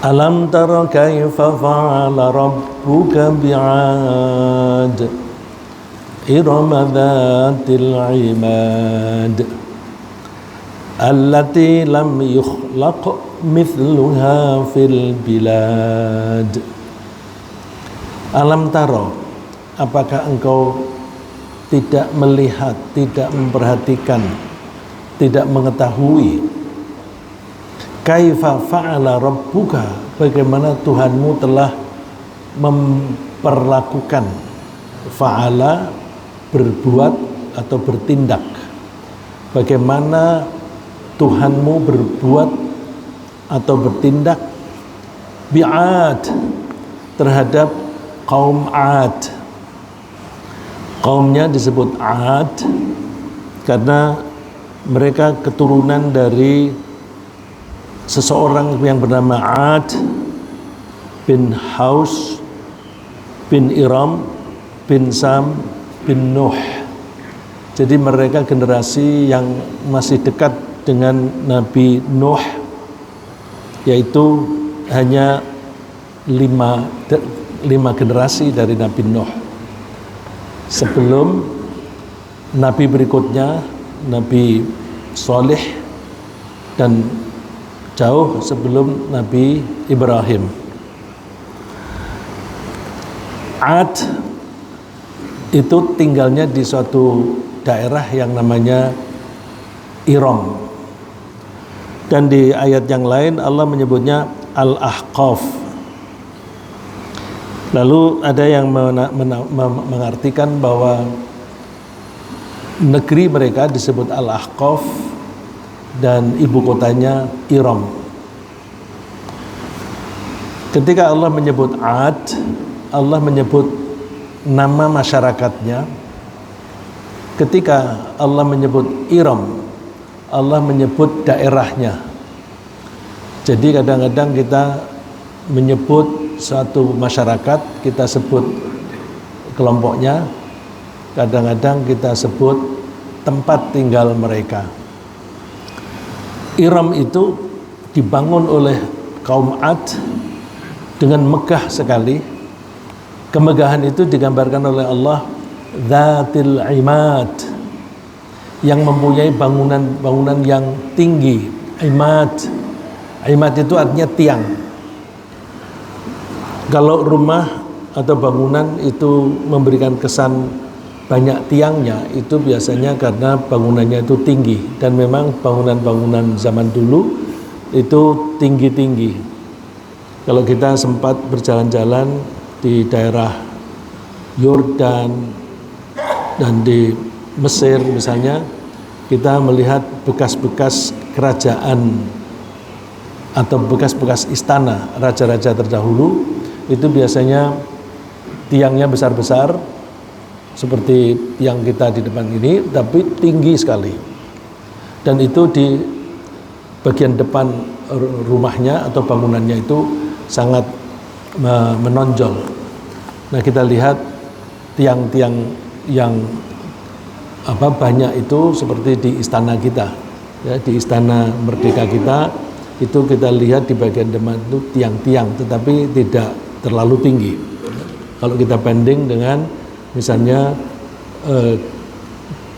Alam tara kaifa fa'ala rabbuka bi'ad irama dhatil imad allati lam yukhlaq mithluha fil bilad. Alam tara, apakah engkau tidak melihat, tidak memperhatikan, tidak mengetahui kaifa fa'ala rabbuka, bagaimana Tuhanmu telah memperlakukan, fa'ala berbuat atau bertindak, bagaimana Tuhanmu berbuat atau bertindak bi'ad terhadap kaum Ad. Kaumnya disebut Ad karena mereka keturunan dari seseorang yang bernama Ad bin Haus bin Iram bin Sam bin Nuh. Jadi mereka generasi yang masih dekat dengan Nabi Nuh, yaitu hanya lima generasi dari Nabi Nuh. Sebelum Nabi berikutnya Nabi Saleh, dan jauh sebelum Nabi Ibrahim. Ad itu tinggalnya di suatu daerah yang namanya Iram. Dan di ayat yang lain Allah menyebutnya Al-Ahqaf. Lalu ada yang mengartikan bahwa negeri mereka disebut Al-Ahqaf dan ibu kotanya Iram. Ketika Allah menyebut Ad, Allah menyebut nama masyarakatnya. Ketika Allah menyebut Iram, Allah menyebut daerahnya. Jadi kadang-kadang kita menyebut suatu masyarakat, kita sebut kelompoknya, kadang-kadang kita sebut tempat tinggal mereka. Iram itu dibangun oleh kaum Ad dengan megah sekali. Kemegahan itu digambarkan oleh Allah Dhatil Imad, yang mempunyai bangunan yang tinggi. Imad itu artinya tiang. Kalau rumah atau bangunan itu memberikan kesan banyak tiangnya, itu biasanya karena bangunannya itu tinggi. Dan memang bangunan-bangunan zaman dulu itu tinggi-tinggi. Kalau kita sempat berjalan-jalan di daerah Yordan dan di Mesir misalnya, kita melihat bekas-bekas kerajaan atau bekas-bekas istana raja-raja terdahulu. Itu biasanya tiangnya besar-besar seperti tiang kita di depan ini, tapi tinggi sekali. Dan itu di bagian depan rumahnya atau bangunannya itu sangat menonjol. Nah, kita lihat tiang-tiang yang banyak itu seperti di istana kita, ya, di istana Merdeka kita, itu kita lihat di bagian depan itu tiang-tiang, tetapi tidak terlalu tinggi. Kalau kita banding dengan misalnya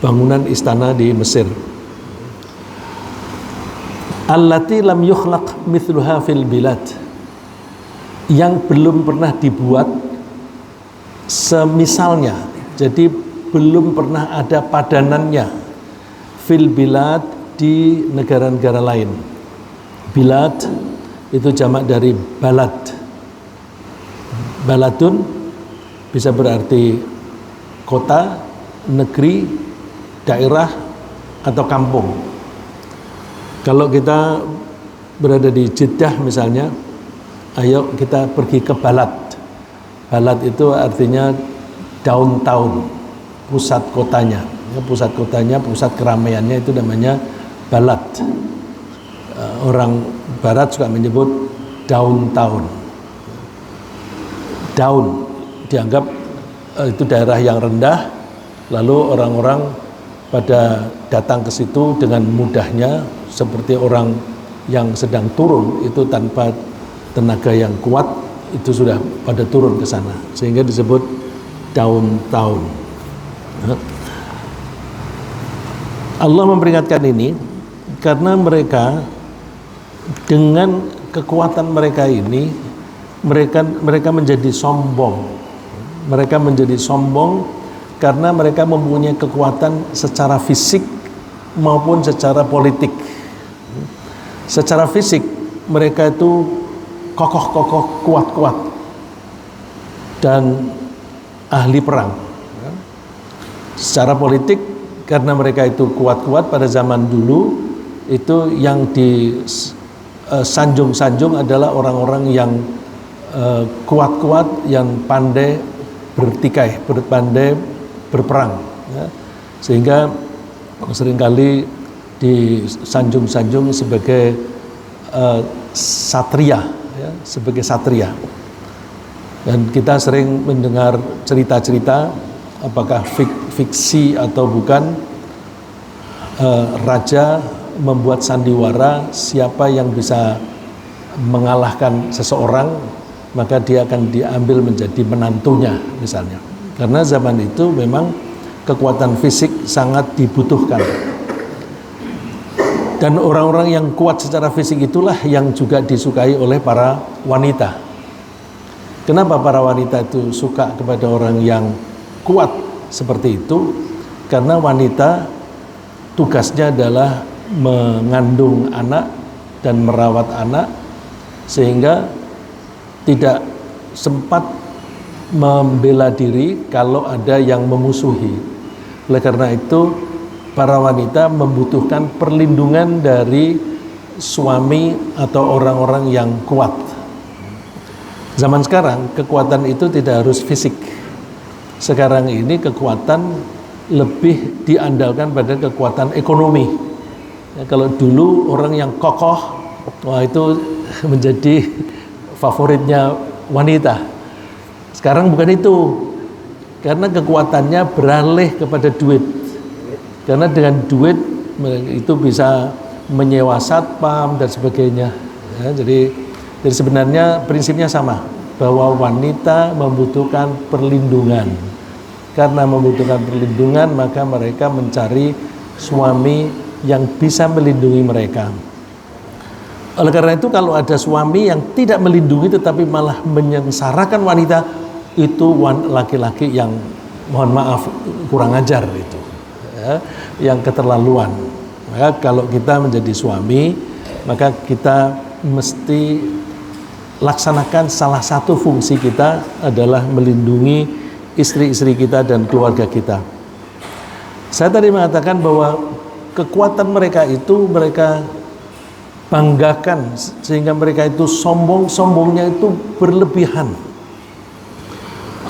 bangunan istana di Mesir. Allati lam yukhlaq mithluha fil bilad, yang belum pernah dibuat semisalnya. Jadi belum pernah ada padanannya fil bilad, di negara-negara lain. Bilad itu jamak dari balad. Baladun bisa berarti kota, negeri, daerah, atau kampung. Kalau kita berada di Jeddah misalnya, ayo kita pergi ke Balad. Balad itu artinya downtown, pusat kotanya. Pusat kotanya, pusat keramaiannya itu namanya Balad. Orang Barat suka menyebut downtown. Down dianggap itu daerah yang rendah, lalu orang-orang pada datang ke situ dengan mudahnya, seperti orang yang sedang turun itu tanpa tenaga yang kuat itu sudah pada turun ke sana, sehingga disebut downtown. Allah memperingatkan ini karena mereka dengan kekuatan mereka ini mereka menjadi sombong. Mereka menjadi sombong karena mereka mempunyai kekuatan secara fisik maupun secara politik. Secara fisik mereka itu kokoh-kokoh, kuat-kuat dan ahli perang. Secara politik karena mereka itu kuat-kuat pada zaman dulu, itu yang disanjung-sanjung adalah orang-orang yang kuat-kuat, yang pandai bertikai, pandai berperang, ya. Sehingga seringkali disanjung-sanjung sebagai satria, ya, sebagai satria. Dan kita sering mendengar cerita-cerita, apakah fiksi atau bukan, raja membuat sandiwara, siapa yang bisa mengalahkan seseorang maka dia akan diambil menjadi menantunya misalnya. Karena zaman itu memang kekuatan fisik sangat dibutuhkan. Dan orang-orang yang kuat secara fisik itulah yang juga disukai oleh para wanita. Kenapa para wanita itu suka kepada orang yang kuat seperti itu? Karena wanita tugasnya adalah mengandung anak dan merawat anak, sehingga tidak sempat membela diri kalau ada yang memusuhi. Oleh karena itu para wanita membutuhkan perlindungan dari suami atau orang-orang yang kuat. Zaman sekarang kekuatan itu tidak harus fisik. Sekarang ini kekuatan lebih diandalkan pada kekuatan ekonomi. Ya, kalau dulu orang yang kokoh, wah itu menjadi favoritnya wanita. Sekarang bukan itu, karena kekuatannya beralih kepada duit. Karena dengan duit itu bisa menyewa satpam dan sebagainya. Ya, jadi sebenarnya prinsipnya sama, bahwa wanita membutuhkan perlindungan. Karena membutuhkan perlindungan, maka mereka mencari suami yang bisa melindungi mereka. Oleh karena itu kalau ada suami yang tidak melindungi tetapi malah menyengsarakan wanita, itu laki-laki yang mohon maaf kurang ajar itu, ya, yang keterlaluan. Maka kalau kita menjadi suami, maka kita mesti laksanakan salah satu fungsi kita adalah melindungi istri-istri kita dan keluarga kita. Saya tadi mengatakan bahwa kekuatan mereka itu mereka banggakan, sehingga mereka itu sombongnya itu berlebihan.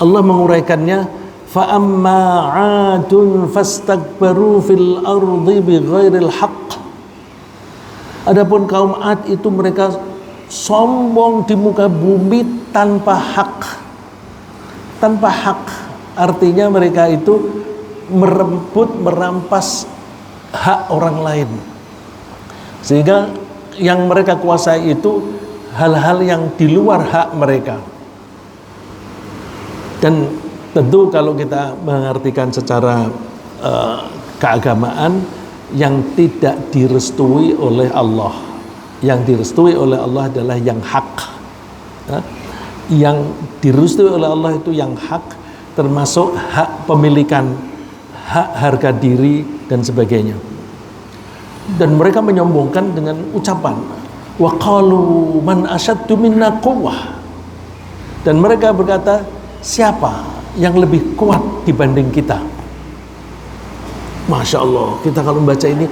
Allah menguraikannya, fa amma 'adun fastakbaru fil ardi bighairil haqq. Adapun kaum Ad itu mereka sombong di muka bumi tanpa hak. Tanpa hak artinya mereka itu merampas hak orang lain, sehingga yang mereka kuasai itu hal-hal yang di luar hak mereka. Dan tentu kalau kita mengartikan secara keagamaan, yang tidak direstui oleh Allah, yang direstui oleh Allah adalah yang hak. Yang direstui oleh Allah itu yang hak, termasuk hak pemilikan, hak harga diri dan sebagainya. Dan mereka menyombongkan dengan ucapan wa qalu man asyaddu minna quwwah. Dan mereka berkata, siapa yang lebih kuat dibanding kita? Masya Allah, kita kalau membaca ini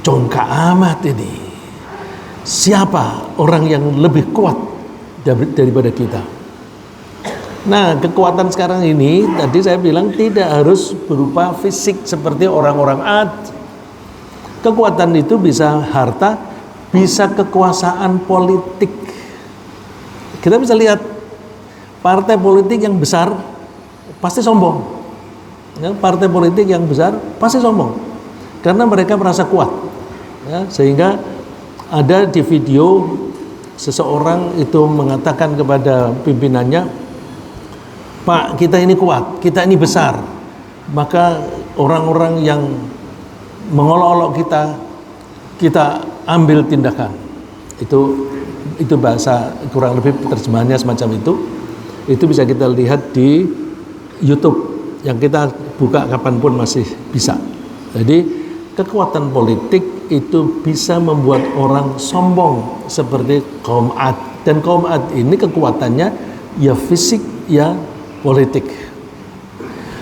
congkak amat ini. Siapa orang yang lebih kuat daripada kita? Nah, kekuatan sekarang ini tadi saya bilang tidak harus berupa fisik seperti orang-orang Ad. Kekuatan itu bisa harta, bisa kekuasaan politik. Kita bisa lihat partai politik yang besar pasti sombong. Ya, partai politik yang besar pasti sombong karena mereka merasa kuat. Ya, sehingga ada di video seseorang itu mengatakan kepada pimpinannya, Pak, kita ini kuat, kita ini besar, maka orang-orang yang mengolok-olok kita ambil tindakan. Itu bahasa, kurang lebih terjemahannya semacam itu. Itu bisa kita lihat di YouTube yang kita buka kapanpun masih bisa. Jadi kekuatan politik itu bisa membuat orang sombong seperti kaum Ad. Dan kaum Ad ini kekuatannya ya fisik ya politik.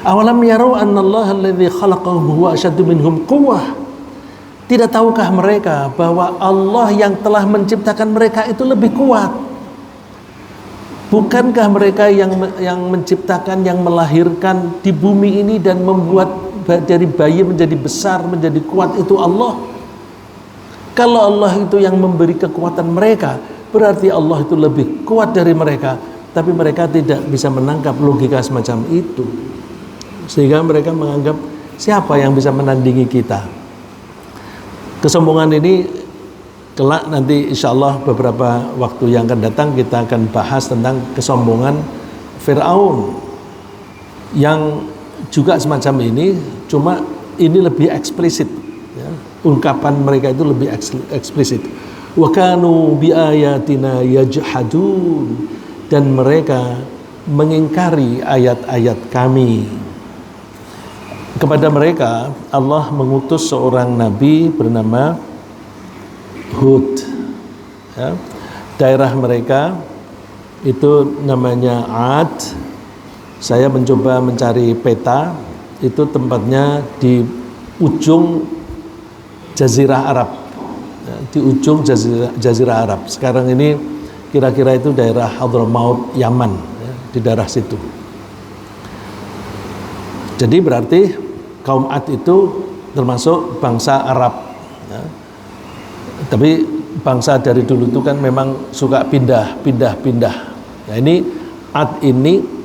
Awalam yarau annallaha alladzi khalaqahum huwa asyaddu minhum quwwah. Tidak tahukah mereka bahwa Allah yang telah menciptakan mereka itu lebih kuat? Bukankah mereka yang menciptakan, yang melahirkan di bumi ini dan membuat dari bayi menjadi besar, menjadi kuat itu Allah? Kalau Allah itu yang memberi kekuatan mereka, berarti Allah itu lebih kuat dari mereka. Tapi mereka tidak bisa menangkap logika semacam itu, sehingga mereka menganggap siapa yang bisa menandingi kita. Kesombongan ini kelak nanti insya Allah beberapa waktu yang akan datang kita akan bahas tentang kesombongan Fir'aun yang juga semacam ini, cuma ini lebih eksplisit ya. Ungkapan mereka itu lebih eksplisit. Wa kanu bi ayatina yajhadun, dan mereka mengingkari ayat-ayat kami. Kepada mereka Allah mengutus seorang nabi bernama Hud ya. Daerah mereka itu namanya Ad. Saya mencoba mencari peta, itu tempatnya di ujung Jazirah Arab ya, di ujung Jazirah Arab. Sekarang ini kira-kira itu daerah Hadramaut, Yaman ya, di daerah situ. Jadi berarti kaum Ad itu termasuk bangsa Arab ya. Tapi bangsa dari dulu itu kan memang suka pindah. Nah ini Ad ini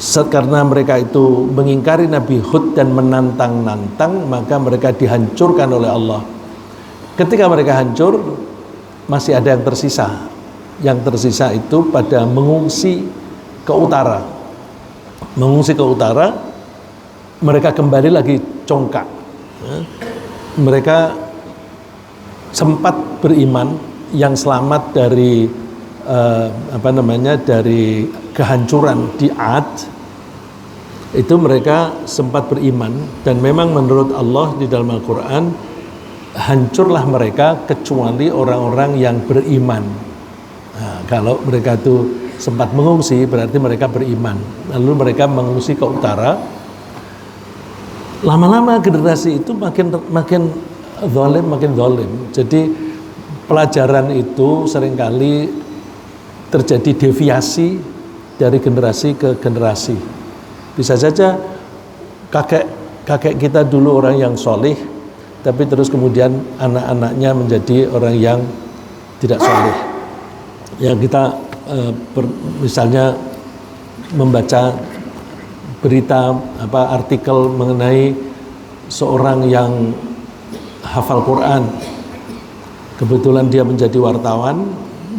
karena mereka itu mengingkari Nabi Hud dan menantang-nantang, maka mereka dihancurkan oleh Allah. Ketika mereka hancur, masih ada yang tersisa. Yang tersisa itu pada mengungsi ke utara. Mereka kembali lagi congkak. Mereka sempat beriman, yang selamat dari dari kehancuran di Ad itu mereka sempat beriman, dan memang menurut Allah di dalam Al-Quran hancurlah mereka kecuali orang-orang yang beriman. Nah, kalau mereka itu sempat mengungsi berarti mereka beriman, lalu mereka mengungsi ke utara. Lama-lama generasi itu makin zalim. Jadi pelajaran itu seringkali terjadi deviasi dari generasi ke generasi. Bisa saja kakek kita dulu orang yang solih, tapi terus kemudian anak-anaknya menjadi orang yang tidak solih. Ya kita misalnya membaca berita artikel mengenai seorang yang hafal Quran. Kebetulan dia menjadi wartawan,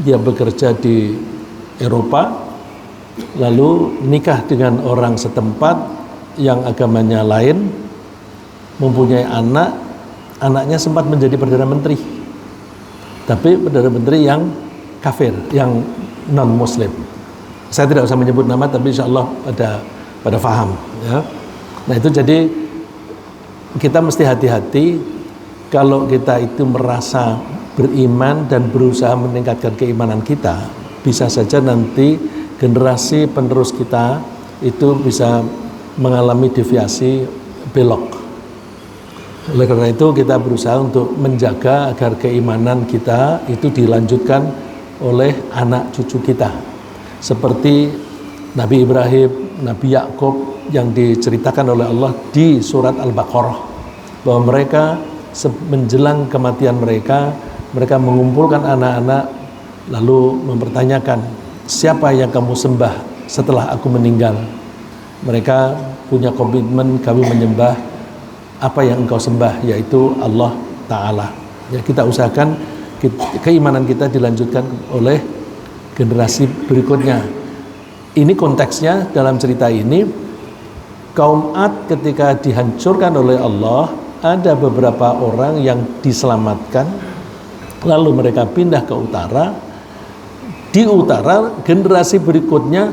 dia bekerja di Eropa, lalu nikah dengan orang setempat yang agamanya lain, mempunyai anaknya sempat menjadi Perdana Menteri. Tapi Perdana Menteri yang kafir, yang non-Muslim. Saya tidak usah menyebut nama, tapi insya Allah pada faham ya. Nah itu jadi kita mesti hati-hati kalau kita itu merasa beriman dan berusaha meningkatkan keimanan kita, bisa saja nanti generasi penerus kita itu bisa mengalami deviasi belok. Oleh karena itu kita berusaha untuk menjaga agar keimanan kita itu dilanjutkan oleh anak cucu kita, seperti Nabi Ibrahim, Nabi Yakub yang diceritakan oleh Allah di surat Al-Baqarah, bahwa mereka menjelang kematian mereka mengumpulkan anak-anak lalu mempertanyakan, siapa yang kamu sembah setelah aku meninggal? Mereka punya komitmen, kami menyembah apa yang engkau sembah, yaitu Allah Ta'ala. Ya, kita usahakan keimanan kita dilanjutkan oleh generasi berikutnya. Ini konteksnya dalam cerita ini, kaum Ad ketika dihancurkan oleh Allah, ada beberapa orang yang diselamatkan, lalu mereka pindah ke utara. Di utara generasi berikutnya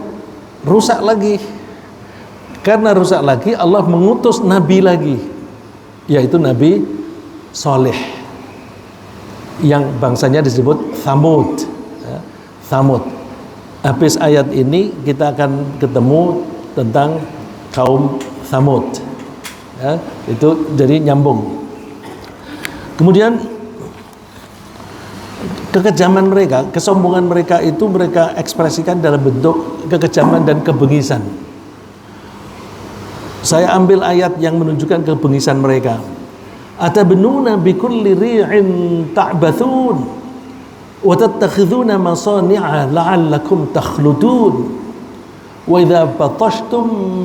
rusak lagi. Karena rusak lagi, Allah mengutus nabi lagi, yaitu Nabi Saleh, yang bangsanya disebut Thamud. Thamud. Habis ayat ini kita akan ketemu tentang kaum Thamud. Itu jadi nyambung. Kemudian kekejaman mereka, kesombongan mereka itu mereka ekspresikan dalam bentuk kekejaman dan kebengisan. Saya ambil ayat yang menunjukkan kebengisan mereka. Atabenuna bikulli ri'in ta'bathun wa tattakhidhuna masani'a la'allakum takhludun wa idza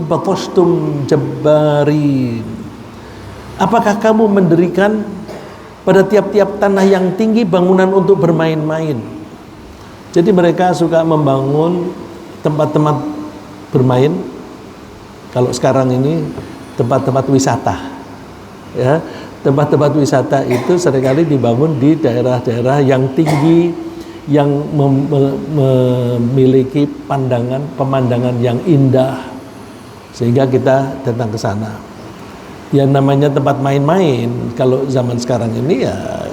batashtum jabbarin. Apakah kamu mendirikan pada tiap-tiap tanah yang tinggi bangunan untuk bermain-main? Jadi mereka suka membangun tempat-tempat bermain. Kalau sekarang ini tempat-tempat wisata, ya, tempat-tempat wisata itu seringkali dibangun di daerah-daerah yang tinggi, yang memiliki pemandangan yang indah, sehingga kita datang ke sana. Yang namanya tempat main-main kalau zaman sekarang ini ya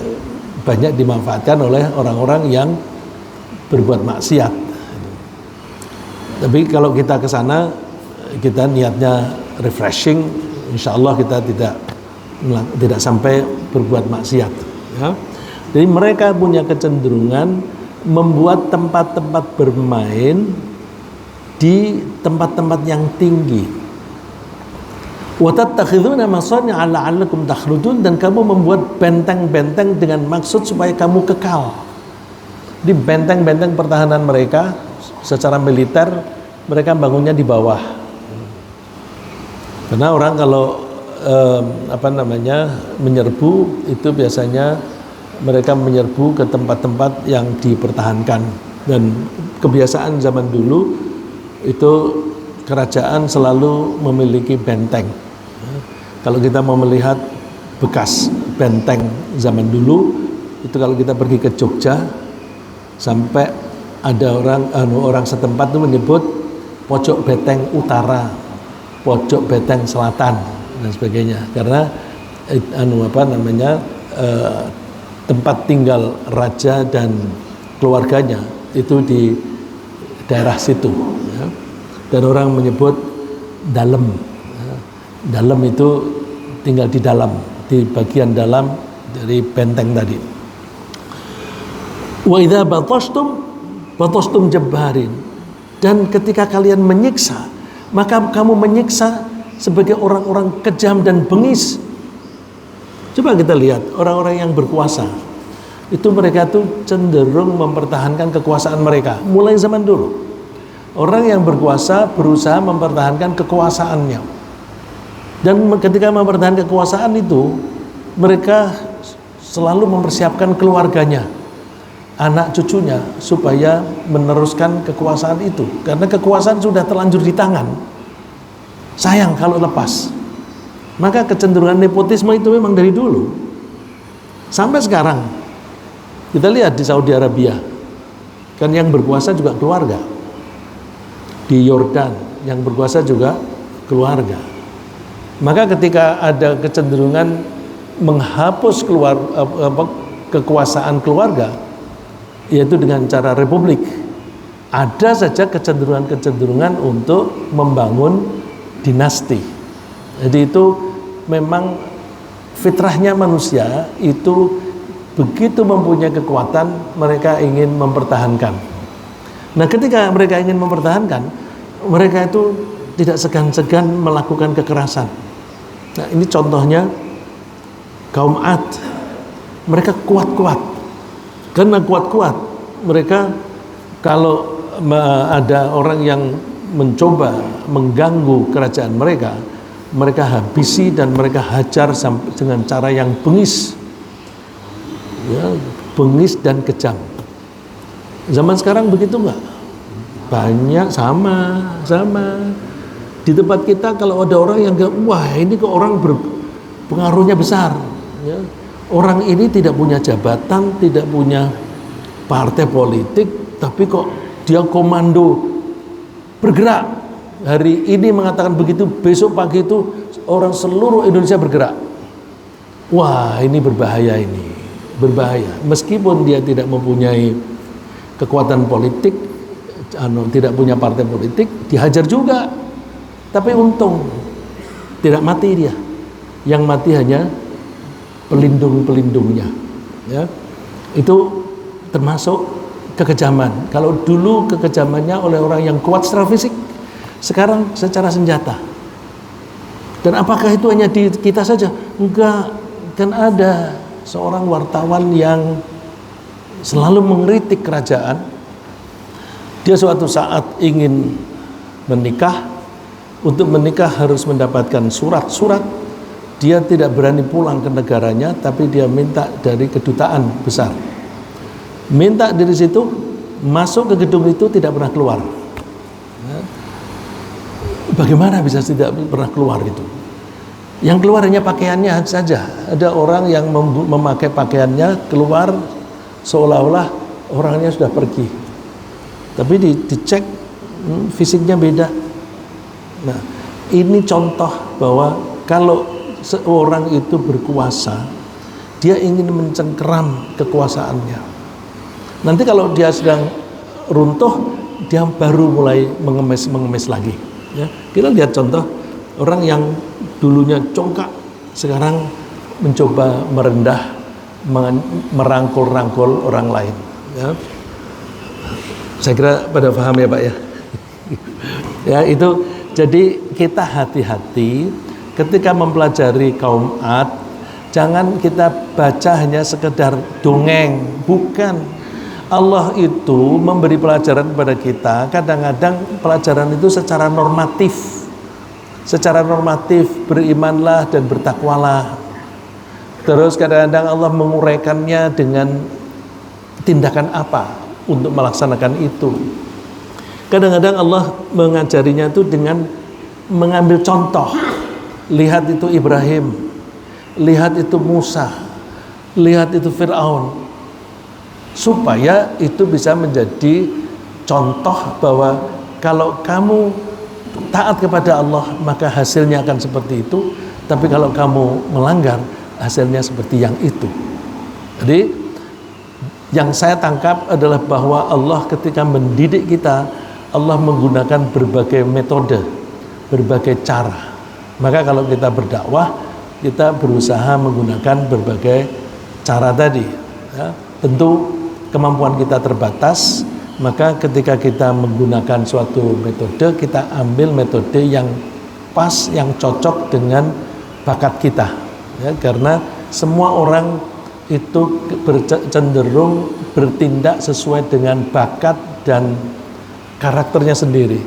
banyak dimanfaatkan oleh orang-orang yang berbuat maksiat. Tapi kalau kita ke sana, kita niatnya refreshing, insya Allah kita tidak sampai berbuat maksiat, ya. Jadi mereka punya kecenderungan membuat tempat-tempat bermain di tempat-tempat yang tinggi. Wa tattakhidhuna masani'a la'allakum takhludun, dan kamu membuat benteng-benteng dengan maksud supaya kamu kekal. Di benteng-benteng pertahanan mereka secara militer, mereka bangunnya di bawah. Karena orang kalau menyerbu itu biasanya mereka menyerbu ke tempat-tempat yang dipertahankan, dan kebiasaan zaman dulu itu kerajaan selalu memiliki benteng. Kalau kita mau melihat bekas benteng zaman dulu itu, kalau kita pergi ke Jogja, sampai ada orang setempat itu menyebut pojok benteng utara, pojok benteng selatan dan sebagainya, karena tempat tinggal raja dan keluarganya itu di daerah situ, ya. Dan orang menyebut dalem, ya. Dalem itu tinggal di bagian dalam dari benteng tadi. Wa idza batashtum jabbarin, dan ketika kalian menyiksa, maka kamu menyiksa sebagai orang-orang kejam dan bengis. Coba kita lihat orang-orang yang berkuasa, itu mereka tuh cenderung mempertahankan kekuasaan mereka mulai zaman dulu. Orang yang berkuasa berusaha mempertahankan kekuasaannya, dan ketika mempertahankan kekuasaan itu, mereka selalu mempersiapkan keluarganya, anak cucunya, supaya meneruskan kekuasaan itu, karena kekuasaan sudah terlanjur di tangan. Sayang kalau lepas. Maka kecenderungan nepotisme itu memang dari dulu sampai sekarang. Kita lihat di Saudi Arabia, kan yang berkuasa juga keluarga. Di Yordan yang berkuasa juga keluarga. Maka ketika ada kecenderungan menghapus kekuasaan keluarga, yaitu dengan cara republik, ada saja kecenderungan untuk membangun dinasti. Jadi itu memang fitrahnya manusia itu, begitu mempunyai kekuatan mereka ingin mempertahankan. Nah, ketika mereka ingin mempertahankan, mereka itu tidak segan-segan melakukan kekerasan. Nah, ini contohnya kaum Ad. Mereka kuat-kuat. Karena kuat-kuat, mereka kalau ada orang yang mencoba mengganggu kerajaan mereka, mereka habisi dan mereka hajar dengan cara yang bengis. Ya, bengis dan kejam. Zaman sekarang begitu nggak? Banyak sama. Di tempat kita kalau ada orang yang wah ini kok orang pengaruhnya besar, ya. Orang ini tidak punya jabatan, tidak punya partai politik, tapi kok dia komando bergerak. Hari ini mengatakan begitu, besok pagi itu orang seluruh Indonesia bergerak. Wah ini berbahaya ini, berbahaya. Meskipun dia tidak mempunyai kekuatan politik, tidak punya partai politik, dihajar juga. Tapi untung tidak mati dia. Yang mati hanya pelindung-pelindungnya. Ya. Itu termasuk kekejaman. Kalau dulu kekejamannya oleh orang yang kuat secara fisik, sekarang secara senjata. Dan apakah itu hanya di kita saja? Enggak. Kan ada seorang wartawan yang selalu mengkritik kerajaan. Dia suatu saat ingin menikah. Untuk menikah harus mendapatkan surat-surat. Dia tidak berani pulang ke negaranya, tapi dia minta dari kedutaan besar. Minta dari situ, masuk ke gedung itu tidak pernah keluar. Bagaimana bisa tidak pernah keluar itu? Yang keluar hanya pakaiannya saja. Ada orang yang memakai pakaiannya keluar seolah-olah orangnya sudah pergi. Tapi dicek fisiknya beda. Nah, ini contoh bahwa kalau seorang itu berkuasa, dia ingin mencengkeram kekuasaannya. Nanti kalau dia sedang runtuh, dia baru mulai mengemis lagi. Ya, kita lihat contoh orang yang dulunya congkak, sekarang mencoba merendah, merangkul-rangkul orang lain. Ya. Saya kira pada paham ya Pak ya. Ya itu. Jadi kita hati-hati ketika mempelajari kaum Ad, jangan kita baca hanya sekedar dongeng, bukan. Allah itu memberi pelajaran kepada kita, kadang-kadang pelajaran itu secara normatif. Secara normatif, berimanlah dan bertakwalah. Terus kadang-kadang Allah menguraikannya dengan tindakan apa untuk melaksanakan itu. Kadang-kadang Allah mengajarinya itu dengan mengambil contoh. Lihat itu Ibrahim, lihat itu Musa, lihat itu Fir'aun, supaya itu bisa menjadi contoh bahwa kalau kamu taat kepada Allah maka hasilnya akan seperti itu, tapi kalau kamu melanggar hasilnya seperti yang itu. Jadi yang saya tangkap adalah bahwa Allah ketika mendidik kita, Allah menggunakan berbagai metode, berbagai cara. Maka kalau kita berdakwah, kita berusaha menggunakan berbagai cara tadi. Ya. Tentu kemampuan kita terbatas, maka ketika kita menggunakan suatu metode, kita ambil metode yang pas, yang cocok dengan bakat kita. Ya, karena semua orang itu cenderung bertindak sesuai dengan bakat dan karakternya sendiri.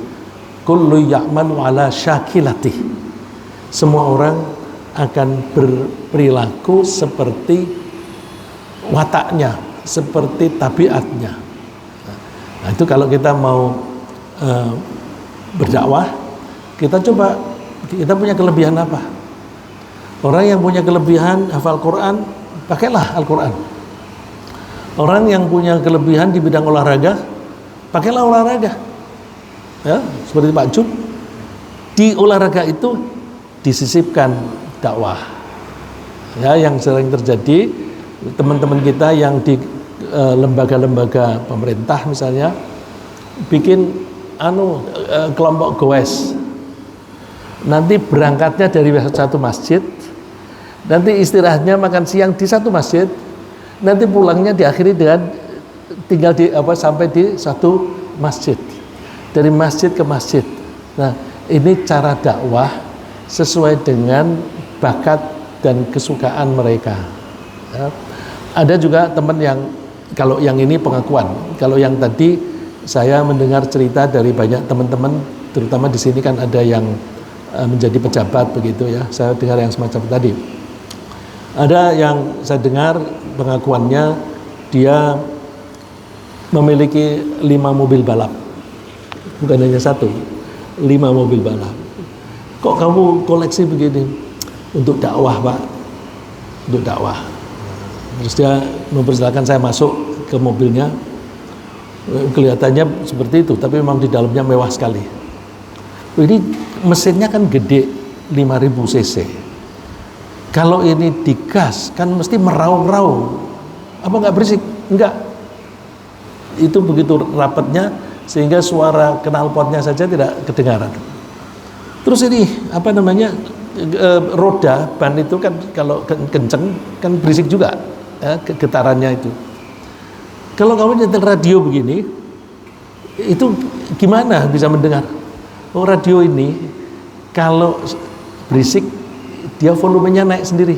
Kullu ya'malu ala syakilatih. Semua orang akan berperilaku seperti wataknya, seperti tabiatnya. Nah, itu kalau kita mau berdakwah, kita coba, kita punya kelebihan apa? Orang yang punya kelebihan hafal Quran, pakailah Al-Quran. Orang yang punya kelebihan di bidang olahraga, pakailah olahraga. Ya, seperti Pak Jun, di olahraga itu disisipkan dakwah. Ya, yang sering terjadi teman-teman kita yang di lembaga-lembaga pemerintah misalnya bikin kelompok goes. Nanti berangkatnya dari satu masjid, nanti istirahatnya makan siang di satu masjid, nanti pulangnya diakhiri dengan tinggal sampai di satu masjid, dari masjid ke masjid. Nah, ini cara dakwah sesuai dengan bakat dan kesukaan mereka. Ya. Ada juga teman yang, kalau yang ini pengakuan, kalau yang tadi saya mendengar cerita dari banyak teman-teman, terutama di sini kan ada yang menjadi pejabat begitu ya. Saya dengar yang semacam tadi. Ada yang saya dengar pengakuannya dia memiliki 5 mobil balap, bukan hanya 1, 5 mobil balap. Kok kamu koleksi begini? Untuk dakwah, Pak, untuk dakwah. Terus dia mempersilahkan saya masuk ke mobilnya. Kelihatannya seperti itu, tapi memang di dalamnya mewah sekali. Ini mesinnya kan gede, 5000 cc. Kalau ini digas kan mesti meraung-raung. Apa nggak berisik? Enggak. Itu begitu rapatnya sehingga suara knalpotnya saja tidak kedengaran. Terus ini apa namanya, roda ban itu kan kalau kenceng kan berisik juga, ya, getarannya itu. Kalau kamu nyetel radio begini, itu gimana bisa mendengar? Oh, radio ini kalau berisik dia volumenya naik sendiri.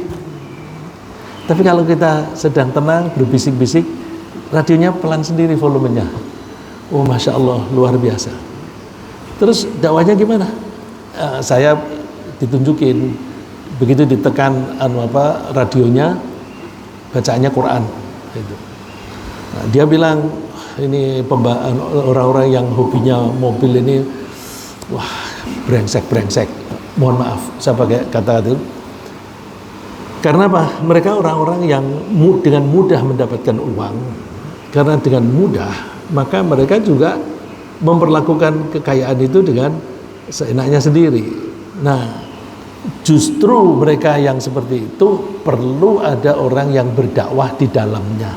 Tapi kalau kita sedang tenang berbisik-bisik, radionya pelan sendiri volumenya. Oh, Masya Allah, luar biasa. Terus dakwahnya gimana? Saya ditunjukin, begitu ditekan radionya, bacaannya Quran gitu. Nah, dia bilang ini orang-orang yang hobinya mobil ini, wah, brengsek. Mohon maaf saya pakai kata itu. Karena apa? Mereka orang-orang yang dengan mudah mendapatkan uang. Karena dengan mudah, maka mereka juga memperlakukan kekayaan itu dengan seenaknya sendiri. Nah, justru mereka yang seperti itu perlu ada orang yang berdakwah di dalamnya,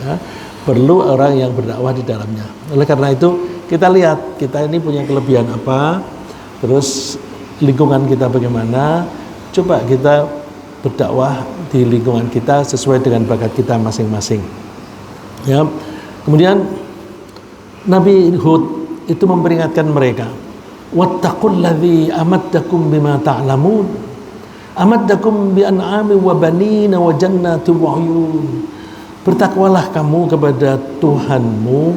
ya. Perlu orang yang berdakwah di dalamnya. Oleh karena itu kita lihat kita ini punya kelebihan apa, terus lingkungan kita bagaimana. Coba kita berdakwah di lingkungan kita sesuai dengan bakat kita masing-masing, ya. Kemudian Nabi Hud itu memperingatkan mereka, wattaqulladzi amaddakum bima ta'lamun amaddakum bi an'ami wa banina wa jannatin wa 'uyun. Bertakwalah kamu kepada Tuhanmu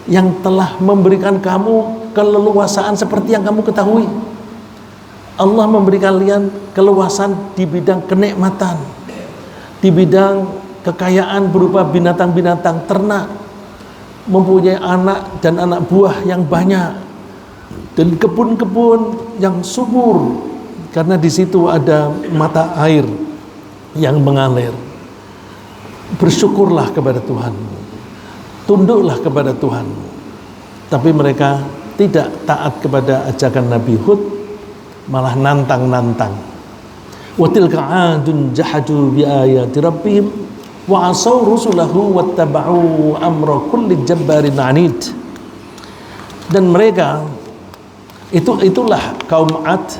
yang telah memberikan kamu keleluasaan seperti yang kamu ketahui. Allah memberikan kalian keluasan di bidang kenikmatan, di bidang kekayaan berupa binatang-binatang ternak, mempunyai anak dan anak buah yang banyak, dan kebun-kebun yang subur karena di situ ada mata air yang mengalir. Bersyukurlah kepada Tuhanmu, tunduklah kepada Tuhanmu. Tapi mereka tidak taat kepada ajakan Nabi Hud, malah nantang-nantang. Wa tilka 'adun jahadu bi ayati rabbihim wa asaw rusulahu wattaba'u amra kulli jabbarin 'anid. Dan mereka itulah kaum 'Ad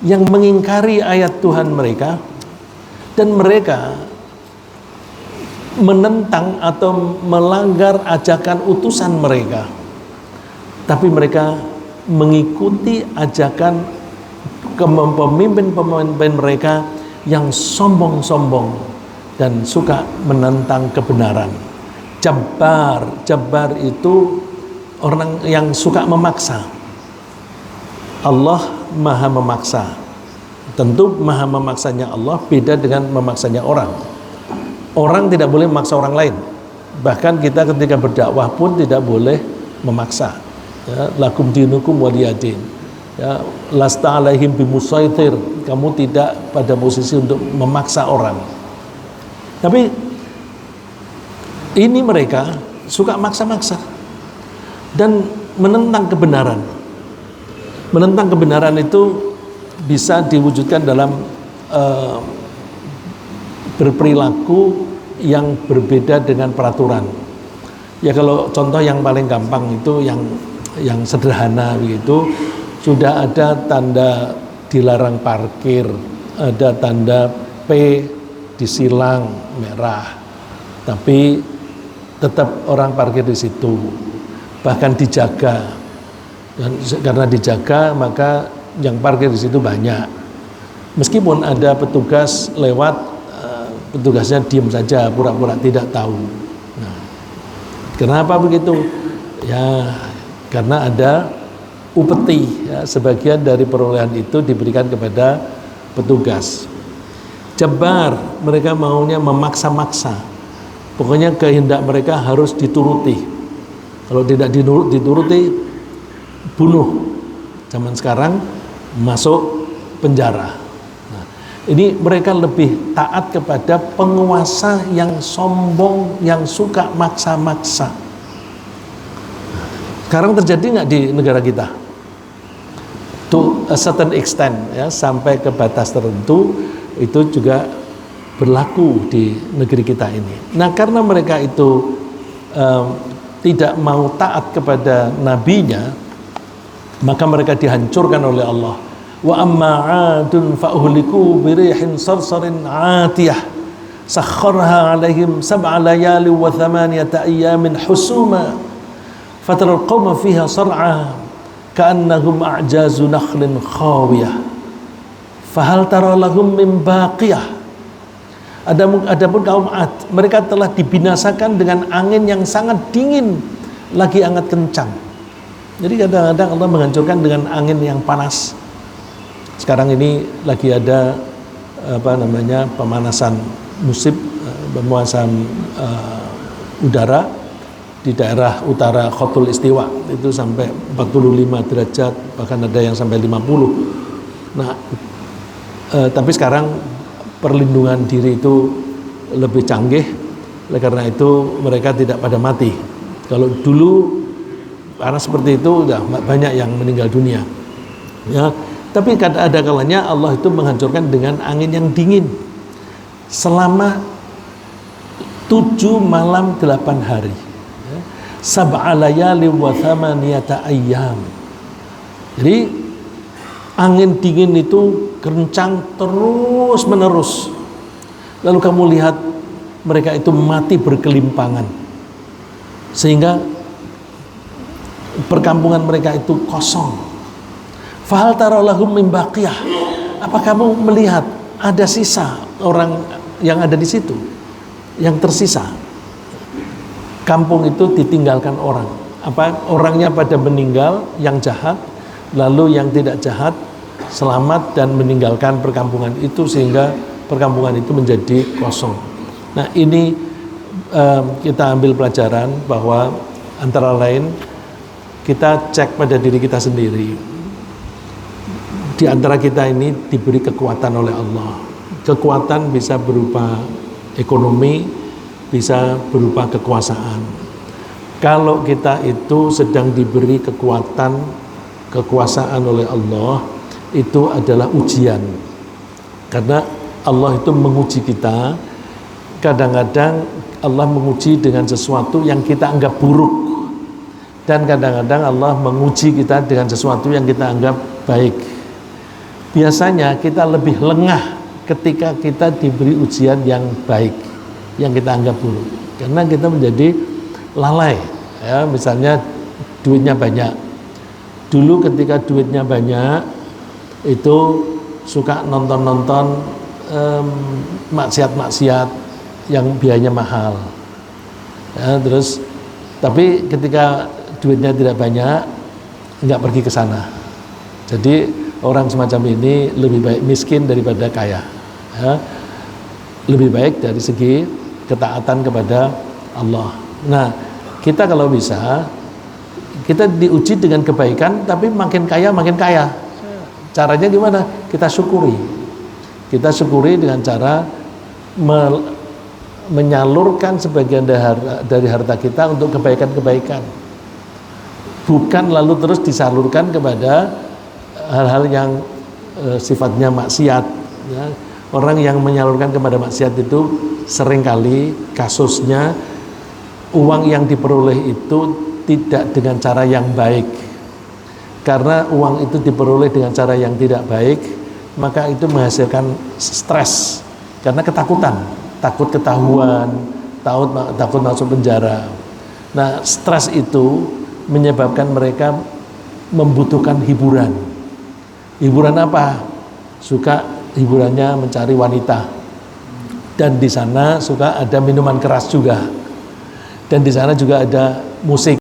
yang mengingkari ayat Tuhan mereka, dan mereka menentang atau melanggar ajakan utusan mereka. Tapi mereka mengikuti ajakan pemimpin-pemimpin mereka yang sombong-sombong dan suka menentang kebenaran. Jabbar itu orang yang suka memaksa. Allah maha memaksa. Tentu maha memaksanya Allah beda dengan memaksanya orang. Orang tidak boleh memaksa orang lain. Bahkan kita ketika berdakwah pun tidak boleh memaksa. Ya, lakum dinukum waliyadin. Ya, lasta alaihim bimusaitir. Kamu tidak pada posisi untuk memaksa orang. Tapi ini mereka suka maksa-maksa dan menentang kebenaran. Menentang kebenaran itu bisa diwujudkan dalam berperilaku yang berbeda dengan peraturan. Ya, kalau contoh yang paling gampang itu yang sederhana begitu, sudah ada tanda dilarang parkir, ada tanda P disilang merah, tapi tetap orang parkir di situ, bahkan dijaga. Dan karena dijaga maka yang parkir di situ banyak. Meskipun ada petugas lewat, petugasnya diam saja, pura-pura tidak tahu. Nah, kenapa begitu? Ya, karena ada upeti, ya, sebagian dari perolehan itu diberikan kepada petugas. Jabbar, mereka maunya memaksa-maksa. Pokoknya kehendak mereka harus dituruti. Kalau tidak dituruti, bunuh. Zaman sekarang masuk penjara. Nah, ini mereka lebih taat kepada penguasa yang sombong, yang suka maksa-maksa. Sekarang terjadi nggak di negara kita? To a certain extent, ya, sampai ke batas tertentu itu juga berlaku di negeri kita ini. Nah, karena mereka itu tidak mau taat kepada nabinya, maka mereka dihancurkan oleh Allah. Wa amma 'adun fa uhliku bi rihin sarsarin 'atiyah sakharha 'alaihim sab'a layali wa thamaniyata ayyamin husuma fatara al-qauma fiha sar'a ka'annahum a'jazu nakhlin khawiyah fahal tara lahum min baqiyah. Adapun kaum Ad, mereka telah dibinasakan dengan angin yang sangat dingin lagi sangat kencang. Jadi kadang-kadang Allah menghancurkan dengan angin yang panas. Sekarang ini lagi ada pemanasan musim, pemanasan udara di daerah utara Khatul Istiwa itu sampai 45 derajat, bahkan ada yang sampai 50. Nah, tapi sekarang perlindungan diri itu lebih canggih, oleh karena itu mereka tidak pada mati. Kalau dulu karena seperti itu udah banyak yang meninggal dunia, ya. Tapi ada kalanya Allah itu menghancurkan dengan angin yang dingin selama 7 malam 8 hari, ya. Sab'a layali wa thamaniyata ayyam. Jadi angin dingin itu kencang terus menerus. Lalu kamu lihat mereka itu mati berkelimpangan, sehingga perkampungan mereka itu kosong. Fahal tara lahum min baqiyah. Apa kamu melihat ada sisa orang yang ada di situ, yang tersisa? Kampung itu ditinggalkan orang. Orangnya pada meninggal, yang jahat, lalu yang tidak jahat selamat dan meninggalkan perkampungan itu, sehingga perkampungan itu menjadi kosong. Nah, ini kita ambil pelajaran bahwa antara lain kita cek pada diri kita sendiri. Di antara kita ini diberi kekuatan oleh Allah. Kekuatan bisa berupa ekonomi, bisa berupa kekuasaan. Kalau kita itu sedang diberi kekuasaan oleh Allah, itu adalah ujian, karena Allah itu menguji kita. Kadang-kadang Allah menguji dengan sesuatu yang kita anggap buruk, dan kadang-kadang Allah menguji kita dengan sesuatu yang kita anggap baik. Biasanya kita lebih lengah ketika kita diberi ujian yang baik, yang kita anggap buruk, karena kita menjadi lalai, ya. Misalnya duitnya banyak. Dulu ketika duitnya banyak itu suka nonton maksiat-maksiat yang biayanya mahal, ya. Terus tapi ketika duitnya tidak banyak, nggak pergi ke sana. Jadi orang semacam ini lebih baik miskin daripada kaya, ya. Lebih baik dari segi ketaatan kepada Allah. Nah, kita kalau bisa, kita diuji dengan kebaikan, tapi makin kaya makin kaya. Caranya gimana? Kita syukuri. Kita syukuri dengan cara menyalurkan sebagian dari harta kita untuk kebaikan-kebaikan. Bukan lalu terus disalurkan kepada hal-hal yang sifatnya maksiat, ya. Orang yang menyalurkan kepada maksiat itu seringkali kasusnya uang yang diperoleh itu tidak dengan cara yang baik. Karena uang itu diperoleh dengan cara yang tidak baik, maka itu menghasilkan stres, karena ketakutan, takut ketahuan, takut masuk penjara. Nah, stres itu menyebabkan mereka membutuhkan hiburan. Hiburan apa? Suka hiburannya mencari wanita, dan di sana suka ada minuman keras juga, dan di sana juga ada musik.